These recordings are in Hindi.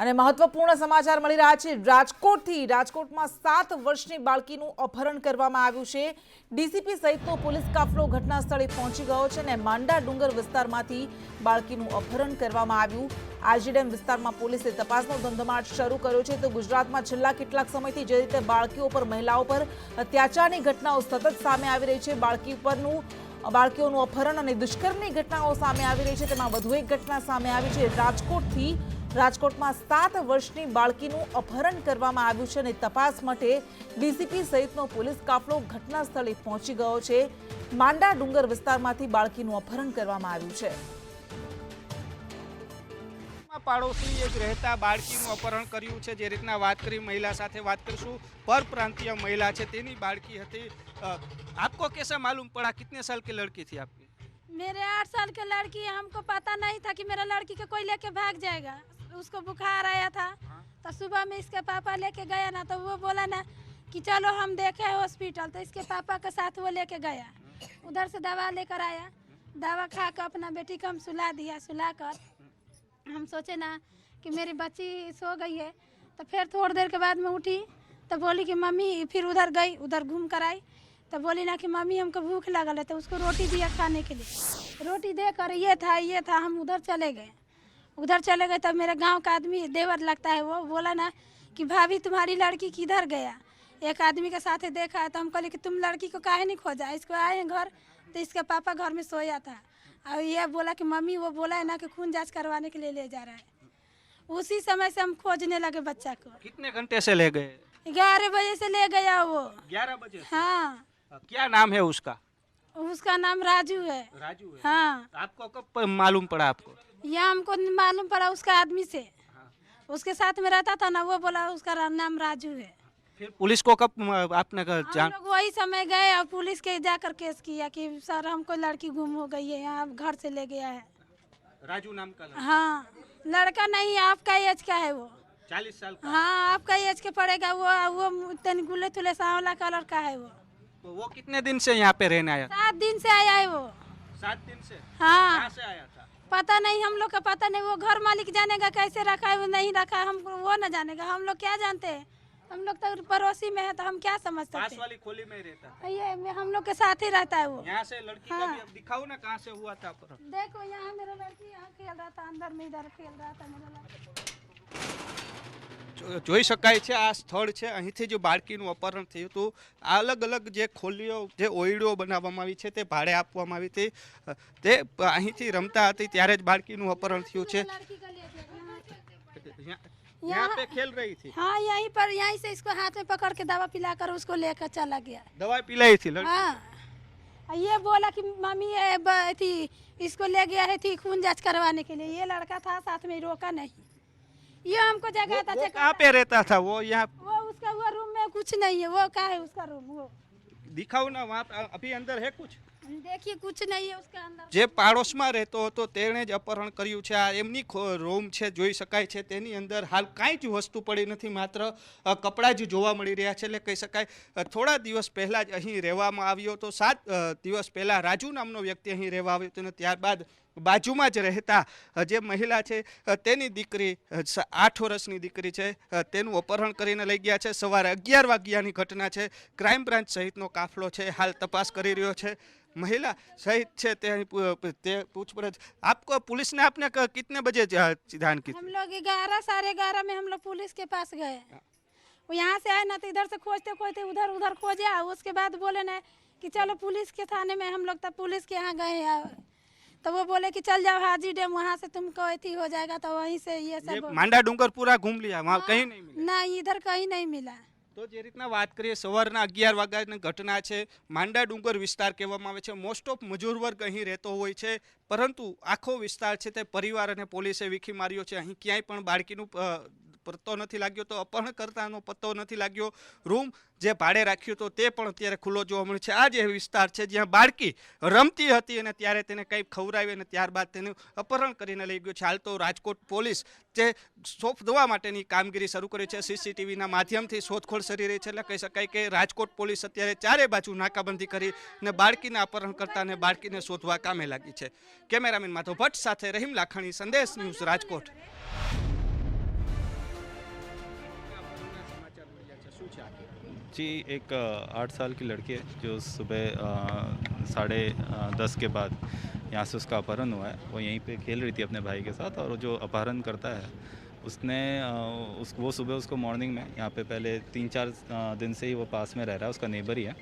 અને મહત્વપૂર્ણ સમાચાર મળી રહ્યા છે રાજકોટમાં 7 વર્ષની બાળકીનું અપહરણ કરવામાં આવ્યું છે। ડીસીપી સહિતનો પોલીસ કાફલો ઘટના સ્થળે પહોંચી ગયો છે અને માંડા ડુંગર વિસ્તારમાંથી બાળકીનું અપહરણ કરવામાં આવ્યું। આરજી ડેમ વિસ્તારમાં પોલીસે તપાસનો ધમધમાટ શરૂ કર્યો છે। તો ગુજરાતમાં છેલ્લા કેટલાક સમયથી જે રીતે બાળકીઓ પર મહિલાઓ પર અત્યાચારની ઘટનાઓ સતત સામે આવી રહી છે, બાળકીઓનું અપહરણ અને દુષ્કર્મની ઘટનાઓ સામે આવી રહી છે, તેમાં વધુ એક ઘટના સામે આવી છે। રાજકોટમાં 7 વર્ષની બાળકીનું અપહરણ કરવામાં આવ્યું છે અને તપાસ માટે ડીસીપી સહિતનો પોલીસ કાફલો ઘટના સ્થળે પહોંચી ગયો છે। માંડા ડુંગર વિસ્તારમાંથી બાળકીનું અપહરણ કરવામાં આવ્યું છે। પાડોશી એક રહેતા બાળકીનું અપહરણ કર્યું છે। જે રીતના વાત કરી મહિલા સાથે વાત કરીશું। પરપ્રાંતીય મહિલા છે, તેની બાળકી હતી। आपको कैसा मालूम पड़ा, कितने साल की लड़की थी आपकी? मेरे 8 साल की लड़की है। हमको पता नहीं था कि मेरा लड़की को कोई लेके भाग जाएगा। उसको बुखार आया था तो सुबह में इसके पापा लेके गया ना, तो वो बोला ना कि चलो हम देखे हॉस्पिटल, तो इसके पापा के साथ वो लेके गया। उधर से दवा लेकर आया, दवा खा कर अपना बेटी को हम सुला दिया। सुला कर हम सोचे ना कि मेरी बच्ची सो गई है, तो फिर थोड़ी देर के बाद में उठी तो बोली कि मम्मी, फिर उधर गई, उधर घूम कर आई तो बोली ना कि मम्मी हमको भूख लगल है, तो उसको रोटी दिया खाने के लिए। रोटी देकर ये था हम उधर चले गए तब मेरे गांव का आदमी देवर लगता है, वो बोला ना कि भाभी तुम्हारी लड़की किधर गया। एक आदमी के साथ देखा है तो हम कहले कि तुम लड़की को काहे नहीं खोजा। इसको आए हैं घर तो इसके पापा घर में सोया था और ये बोला कि मम्मी, वो बोला है ना कि खून जांच करवाने के लिए ले जा रहा है। उसी समय से हम खोजने लगे बच्चा को। कितने घंटे से ले गए? 11 बजे से ले गया वो। 11 बजे? हाँ। क्या नाम है उसका? उसका नाम राजू है। राजू है? हाँ। आपको कब मालूम पड़ा आपको? यह हमको मालूम पड़ा उसका आदमी से। उसके साथ में रहता था ना, वो बोला उसका नाम राजू है। फिर पुलिस को कब आपने हम लोग वही समय गए और पुलिस के जाकर केस किया कि सर हमको लड़की गुम हो गई है, यहाँ घर से ले गया है। राजू नाम का लड़का? हाँ, लड़का नहीं, आपका एज का है वो। 40 साल का? हाँ, आपका एज के पड़ेगा। वो तनी गुले थुले सांवला कलर का है वो। तो वो कितने दिन से यहाँ पे रहने आया? 7 दिन से आया है वो। 7 दिन से? हाँ। कहाँ से आया था? पता नहीं, हम लोग का पता नहीं। वो घर मालिक जानेगा कैसे रखा है, वो नहीं रखा है, हमको वो न जानेगा। हम लोग क्या जानते हैं, हम लोग तो पड़ोसी में है तो हम क्या समझ सकते हैं। पास वाली खोली में ही रहता है? ये हम लोग के साथ ही रहता है वो। यहाँ से लड़की का भी अब दिखाओ ना, कहाँ से हुआ था अपहरण? देखो यहाँ मेरा लड़की यहाँ खेल रहा था, अंदर में इधर खेल रहा था मेरा लड़का। જોઈ શકાય છે આ સ્થળ છે। અહીંથી જે બાળકીનું અપહરણ થયું હતું, અલગ અલગ જે ખોલીઓ, જે ઓયડીઓ બનાવવામાં આવી છે તે ભાડે આપવામાં આવી હતી। તે અહીંથી રમતા હતી ત્યારે જ બાળકીનું અપહરણ થયું છે। यहाँ पे खेल रही थी? हाँ, यहीं से इसको हाथ में पकड़ के दवा पिलाकर उसको लेकर चला गया। दवाई पिलाई थी लड़की? हाँ, ये बोला कि मम्मी ये थी, इसको ले गया है थी खून जांच करवाने के लिए। ये लड़का था साथ में, रोका नहीं। ये हमको जगह था। वो कहाँ पे रहता था वो? यहाँ वो उसका वो रूम में कुछ नहीं है। वो क्या है उसका रूम? वो दिखाओ ना, वहाँ अभी अंदर है कुछ? देखिए कुछ नहीं है उसका अंदर। જે પાડોશમાં રહેતો હતો તેણે જ અપહરણ કર્યું છે। આ એમની રૂમ છે, જોઈ શકાય છે। તેની અંદર હાલ કાંઈ જ વસ્તુ પડી નથી, માત્ર કપડાં જ જોવા મળી રહ્યા છે। એટલે કહી શકાય થોડા દિવસ પહેલાં જ અહીં રહેવામાં આવ્યો હતો। 7 દિવસ પહેલાં રાજુ નામનો વ્યક્તિ અહીં રહેવા આવ્યો હતો અને ત્યારબાદ બાજુમાં જ રહેતા જે મહિલા છે તેની દીકરી 8 વર્ષની દીકરી છે, તેનું અપહરણ કરીને લઈ ગયા છે। સવારે 11 વાગ્યાની ઘટના છે। ક્રાઇમ બ્રાન્ચ સહિતનો કાફલો છે, હાલ તપાસ કરી રહ્યો છે। महिला सहित છે તે पूछपरछ। आपको पुलिस ने आपने कितने बजे जान की? हम लोग 11 साढ़े 11 में हम लोग पुलिस के पास गए। वो यहाँ से आए ना तो इधर से खोजते खोजते उधर खोजे। उसके बाद बोले ना कि चलो पुलिस के थाने में। हम लोग तब पुलिस के यहाँ गए तो वो बोले कि चल जाओ हाजी डैम, वहाँ से तुमको अथी हो जाएगा। तो वहीं से ये सब मांडा डूंगर पूरा घूम लिया, वहाँ कहीं नहीं मिला? ना, इधर कहीं नहीं मिला। તો જે રીતના વાત કરીએ, સવારના 11 વાગ્યાની ઘટના છે। માંડા ડુંગર વિસ્તાર કહેવામાં આવે છે। મોસ્ટ ઓફ મજૂર વર્ગ અહીં રહેતો હોય છે, પરંતુ આખો વિસ્તાર છે તે પરિવાર અને પોલીસે વીખી માર્યો છે। અહીં ક્યાંય પણ બાળકીનું પત્તો નથી लाग्यो, તો અપહરણકર્તાનો પત્તો નથી लाग्यो। રૂમ જે ભાડે રાખ્યું તો તે પણ અત્યારે ખુલ્લો જોવા મળે છે। આ જે વિસ્તાર છે જ્યાં બાળકી રમતી હતી અને ત્યારે તેને કંઈ ખવડાવી અને ત્યારબાદ તેનું અપહરણ કરીને લઈ ગયો છે। હાલ તો રાજકોટ પોલીસ જે શોધવા માટેની કામગીરી શરૂ કરી છે। સીસીટીવીના માધ્યમથી શોધખોળ કરી રહી છે। એટલે કહી શકાય કે રાજકોટ પોલીસ અત્યારે ચારે બાજુ નાકાબંધી કરી અને બાળકીના અપહરણકર્તાને બાળકીને શોધવા કામે લાગી છે। કેમેરામેન માધવ ભટ્ટ સાથે રહીમ લાખાણી, સંદેશ ન્યૂઝ, રાજકોટ। છે આખી? जी एक 8 साल की लड़की है जो सुबह 10:30 के बाद यहाँ से उसका अपहरण हुआ है। वो यहीं पे खेल रही थी अपने भाई के साथ और जो अपहरण करता है उसने वो सुबह उसको मॉर्निंग में यहाँ पे पहले 3-4 दिन से ही वो पास में रह रहा है, उसका नेबर ही है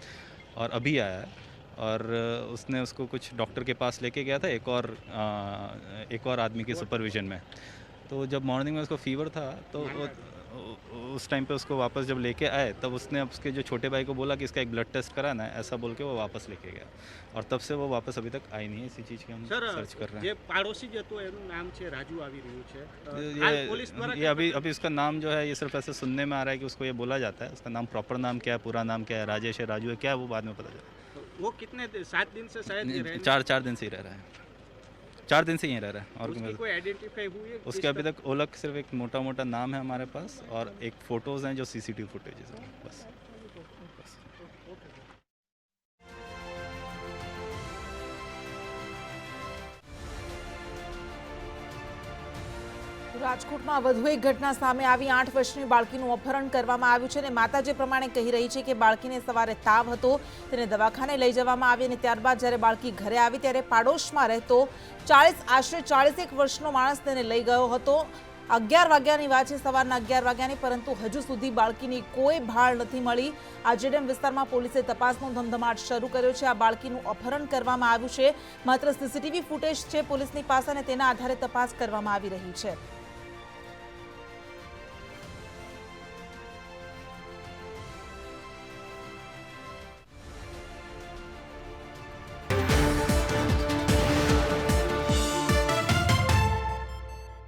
और अभी आया है और उसने उसको कुछ डॉक्टर के पास लेके गया था एक और आदमी के सुपरविज़न में। तो जब मॉर्निंग में उसको फीवर था तो उस टाइम पे उसको वापस जब लेके आए तब उसने उसके जो छोटे भाई को बोला कि इसका एक ब्लड टेस्ट कराना है, ऐसा बोल के वो वापस लेके गया और तब से वो वापस अभी तक आई नहीं है। इसी चीज़ की हम सर्च कर रहे જે हैं। પાડોશી જ હતો એનું નામ છે રાજુ આવી રહ્યું છે હાલ પોલીસ દ્વારા ये अभी उसका नाम जो है ये सिर्फ ऐसे सुनने में आ रहा है कि उसको ये बोला जाता है। उसका नाम प्रॉपर नाम क्या है, पूरा नाम क्या है, राजेश है, राजू है, क्या है वो बाद में पता चला। वो कितने 7 दिन से शायद ये रहने- 4 दिन से ही रह रहा है, 4 दिन से यहीं रह रहा है और उसकी कोई आइडेंटिफाई हुई है? उसके अभी तक ओलक सिर्फ एक मोटा मोटा नाम है हमारे पास और एक फ़ोटोज़ हैं जो सीसीटीवी फुटेजेस हैं बस। રાજકોટમાં વધુ એક ઘટના સામે આવી 8 વર્ષની બાળકીનું અપહરણ કરવામાં આવ્યું છે અને માતા જે પ્રમાણે કહી રહી છે કે બાળકીને સવારે તાવ હતો, તેને દવાખાને લઈ જવામાં આવી અને ત્યારબાદ જ્યારે બાળકી ઘરે આવી ત્યારે પાડોશમાં રહેતો આશરે 41 વર્ષનો માણસ તેને લઈ ગયો હતો। 11 વાગ્યાની વાત છે, સવારના 11 વાગ્યાની, પરંતુ હજુ સુધી બાળકીની કોઈ ભાળ નથી મળી। આરજેડેમ વિસ્તારમાં પોલીસે તપાસનો ધમધમાટ શરૂ કર્યો છે। આ બાળકીનું અપહરણ કરવામાં આવ્યું છે, માત્ર સીસીટીવી ફૂટેજ છે પોલીસની પાસે અને તેના આધારે તપાસ કરવામાં આવી રહી છે।